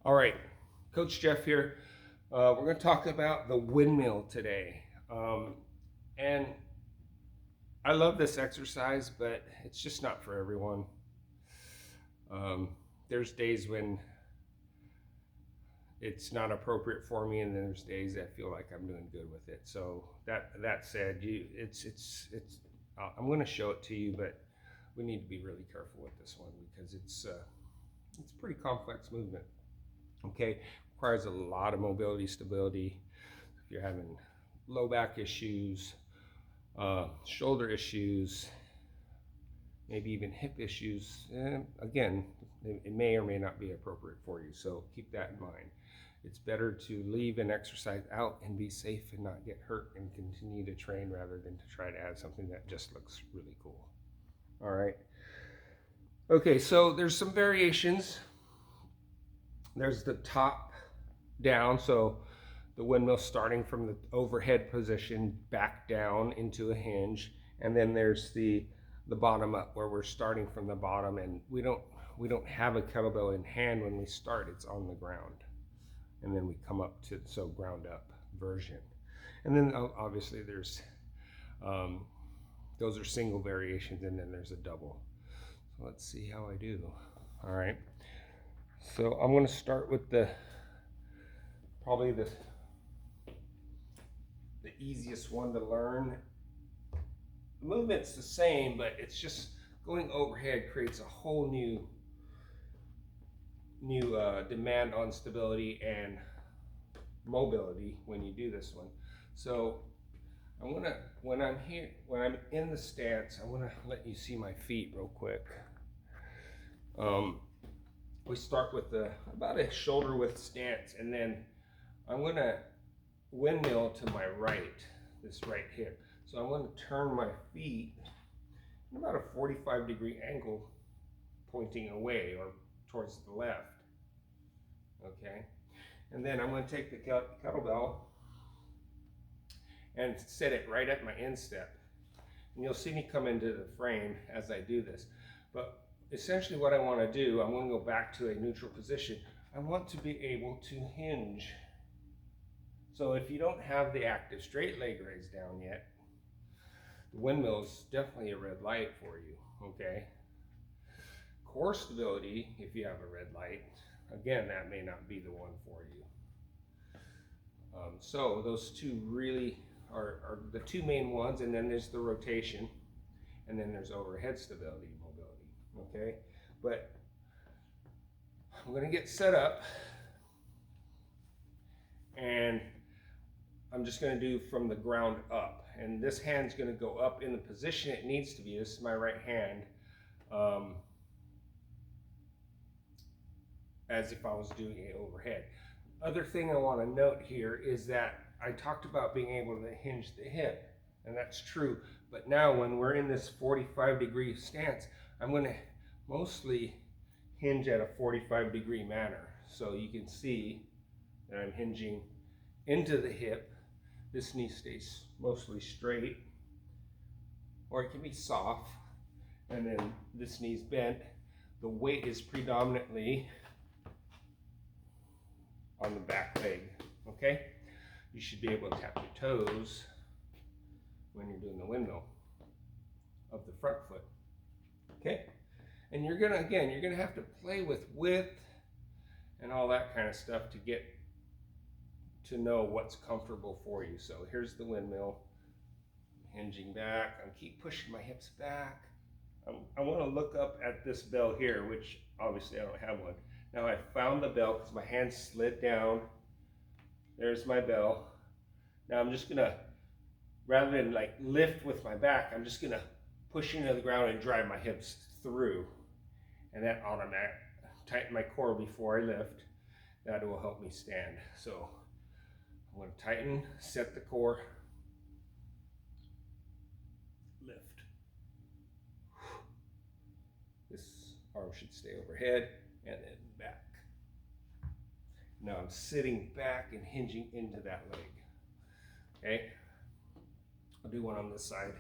All right, Coach Jeff here. We're going to talk about the windmill today. And I love this exercise, but it's just not for everyone. There's days when it's not appropriate for me, and then there's days I feel like I'm doing good with it. So that said, I'm going to show it to you, but we need to be really careful with this one because it's a pretty complex movement. Okay, requires a lot of mobility, stability. If you're having low back issues, shoulder issues, maybe even hip issues, again, it may or may not be appropriate for you. So keep that in mind. It's better to leave an exercise out and be safe and not get hurt and continue to train rather than to try to add something that just looks really cool. All right. Okay, so there's some variations. There's the top down, so the windmill starting from the overhead position back down into a hinge, and then there's the bottom up where we're starting from the bottom, and we don't have a kettlebell in hand when we start. It's on the ground, and then we come up to ground up version, and then obviously there's those are single variations, and then there's a double. So let's see how I do. All right. So I'm going to start with probably the easiest one to learn. The movement's the same, but it's just going overhead creates a whole new demand on stability and mobility when you do this one. So when I'm in the stance, I want to let you see my feet real quick. We start with about a shoulder width stance, and then I'm going to windmill to my right, this right hip. So I'm going to turn my feet in about a 45-degree angle, pointing away or towards the left. Okay, and then I'm going to take the kettlebell and set it right at my instep. And you'll see me come into the frame as I do this. But essentially what I want to do, I'm going to go back to a neutral position. I want to be able to hinge. So if you don't have the active straight leg raise down yet, the windmill is definitely a red light for you, okay? Core stability, if you have a red light, again, that may not be the one for you. So those two really are the two main ones, and then there's the rotation, and then there's overhead stability, mobility, okay? But I'm gonna get set up, and I'm just gonna do from the ground up, and this hand's gonna go up in the position it needs to be. This is my right hand, as if I was doing it overhead. Other thing I want to note here is that I talked about being able to hinge the hip, and that's true, but now when we're in this 45-degree stance, I'm going to mostly hinge at a 45-degree manner. So you can see that I'm hinging into the hip. This knee stays mostly straight, or it can be soft, and then this knee's bent. The weight is predominantly on the back leg, okay? You should be able to tap your toes when you're doing the windmill of the front foot, okay? And you're gonna have to play with width and all that kind of stuff to get to know what's comfortable for you. So here's the windmill, hinging back. I keep pushing my hips back. I want to look up at this bell here, which obviously I don't have one. Now I found the bell because my hand slid down. There's my bell. Now I'm just gonna, rather than like lift with my back, I'm just gonna push into the ground and drive my hips through. And that automatically tighten my core before I lift. That will help me stand. So I'm gonna tighten, set the core, lift. This arm should stay overhead and then back. Now I'm sitting back and hinging into that leg. Okay? I'll do one on this side.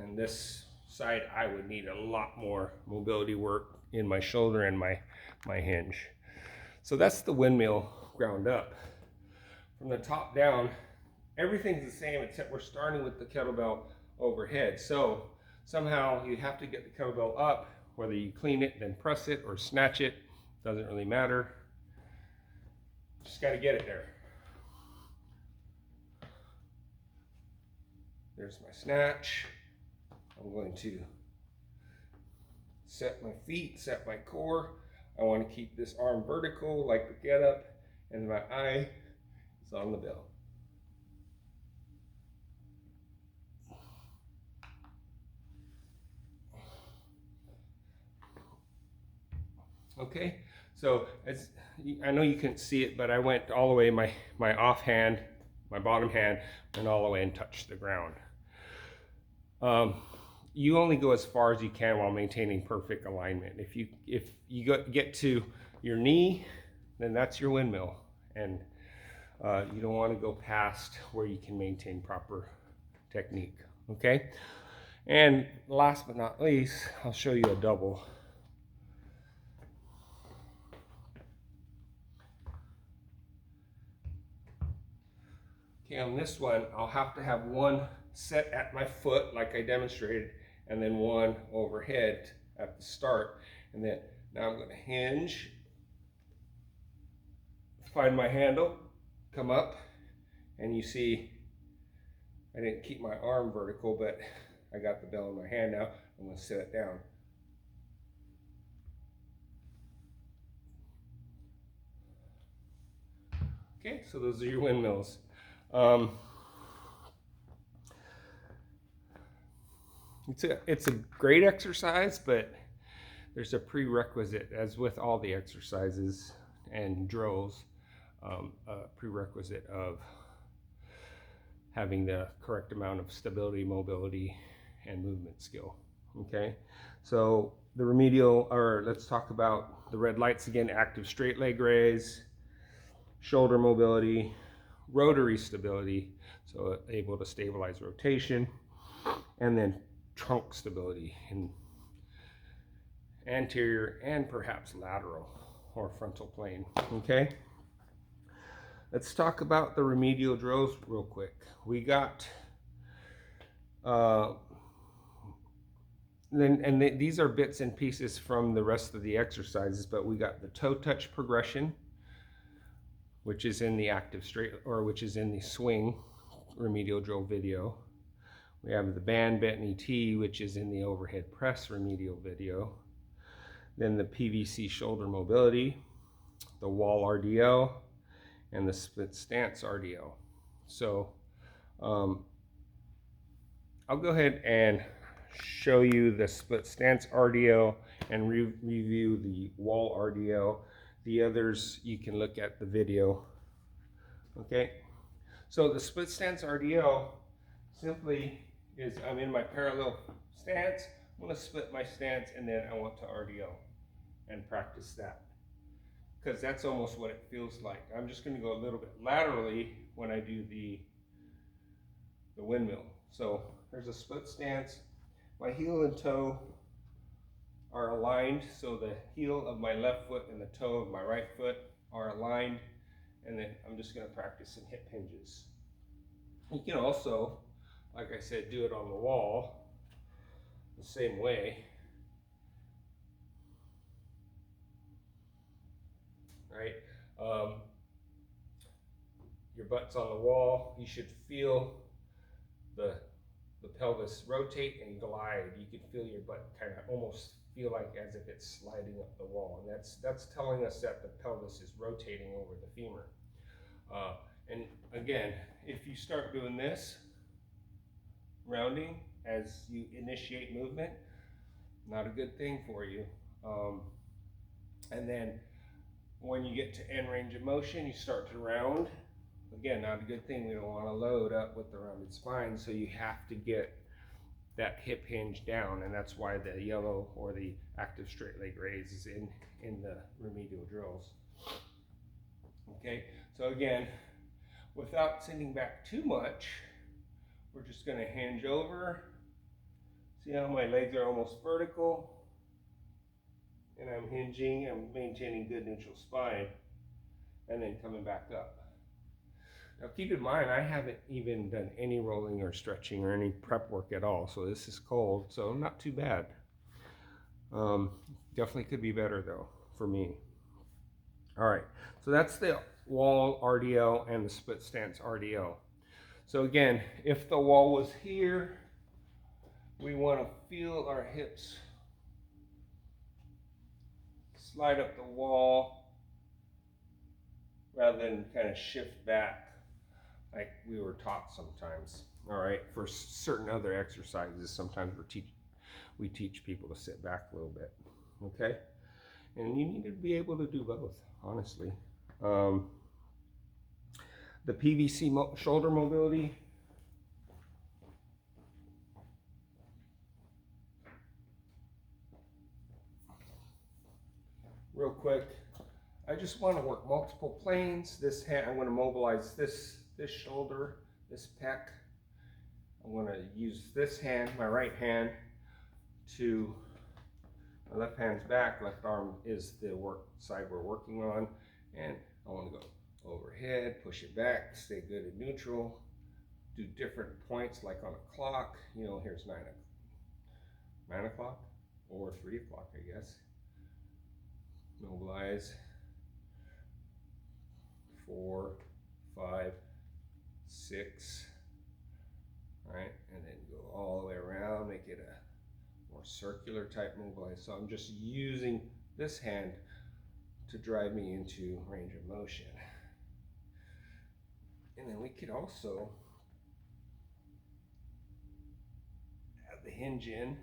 And this side, I would need a lot more mobility work in my shoulder and my hinge. So that's the windmill ground up. From the top down, everything's the same except we're starting with the kettlebell overhead. So somehow you have to get the kettlebell up, whether you clean it, then press it, or snatch it, doesn't really matter. Just got to get it there. There's my snatch. I'm going to set my feet, set my core. I want to keep this arm vertical like the get up, and my eye is on the bell. Okay, so as I know you couldn't see it, but I went all the way, my off hand, my bottom hand, went all the way and touched the ground. You only go as far as you can while maintaining perfect alignment. If you get to your knee, then that's your windmill, and you don't want to go past where you can maintain proper technique. Okay, and last but not least, I'll show you a double. Okay, on this one, I'll have to have one set at my foot like I demonstrated, and then one overhead at the start. And then now I'm going to hinge, find my handle, come up, and you see I didn't keep my arm vertical, but I got the bell in my hand now. I'm going to set it down. Okay, so those are your windmills. It's a great exercise, but there's a prerequisite, as with all the exercises and drills, a prerequisite of having the correct amount of stability, mobility, and movement skill. Okay, so the remedial, or let's talk about the red lights again: active straight leg raise, shoulder mobility, rotary stability, so able to stabilize rotation, and then trunk stability in anterior and perhaps lateral or frontal plane. Okay, let's talk about the remedial drills real quick. We got these are bits and pieces from the rest of the exercises, but we got the toe touch progression, which is in the active straight, or which is in the swing remedial drill video. We have the band bent ET, which is in the overhead press remedial video. Then the PVC shoulder mobility, the wall RDL, and the split stance RDL. So I'll go ahead and show you the split stance RDL and review the wall RDL. The others you can look at the video. Okay, so the split stance RDL simply is, I'm in my parallel stance, I'm going to split my stance, and then I want to RDL and practice that, because that's almost what it feels like. I'm just going to go a little bit laterally when I do the windmill. So there's a split stance. My heel and toe are aligned, so the heel of my left foot and the toe of my right foot are aligned, and then I'm just going to practice some hip hinges. You can also, like I said, do it on the wall the same way. Right? Your butt's on the wall. You should feel the pelvis rotate and glide. You can feel your butt kind of almost feel like as if it's sliding up the wall, and that's telling us that the pelvis is rotating over the femur. And again, if you start doing this, rounding as you initiate movement, not a good thing for you. And then when you get to end range of motion, you start to round. Again, not a good thing. We don't want to load up with the rounded spine, so you have to get that hip hinge down, and that's why the yellow or the active straight leg raise is in the remedial drills. Okay, so again, without sitting back too much, we're just going to hinge over, See how my legs are almost vertical? And I'm hinging, I'm maintaining good neutral spine, and then coming back up. Now keep in mind, I haven't even done any rolling or stretching or any prep work at all, so this is cold, so not too bad. Definitely could be better though, for me. All right, so that's the wall RDL and the split stance RDL. So again, if the wall was here, we want to feel our hips slide up the wall rather than kind of shift back like we were taught sometimes. All right, for certain other exercises, sometimes we teach people to sit back a little bit, okay? And you need to be able to do both, honestly. The PVC shoulder mobility, real quick, I just want to work multiple planes. This hand, I'm going to mobilize this shoulder, this pec. I'm going to use this hand, my right hand, to my left hand's back, left arm is the side we're working on, and I want to go overhead, push it back, stay good and neutral, do different points like on a clock. You know, here's 9 o'clock or 3 o'clock, I guess. Mobilize 4, 5, 6, right, and then go all the way around, make it a more circular type mobilize. So I'm just using this hand to drive me into range of motion. And then we could also add the hinge in.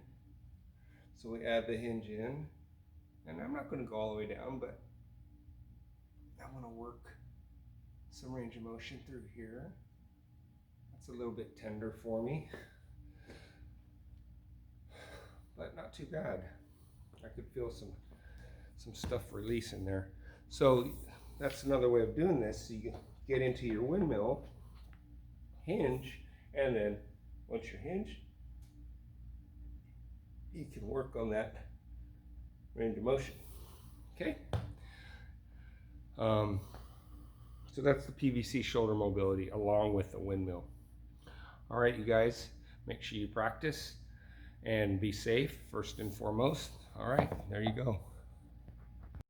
So we add the hinge in, and I'm not going to go all the way down, but I want to work some range of motion through here. That's a little bit tender for me, but not too bad. I could feel some stuff release in there. So that's another way of doing this. So you get into your windmill, hinge, and then once you're hinged, you can work on that range of motion. Okay. So that's the PVC shoulder mobility along with the windmill. All right, you guys, make sure you practice and be safe first and foremost. All right, there you go.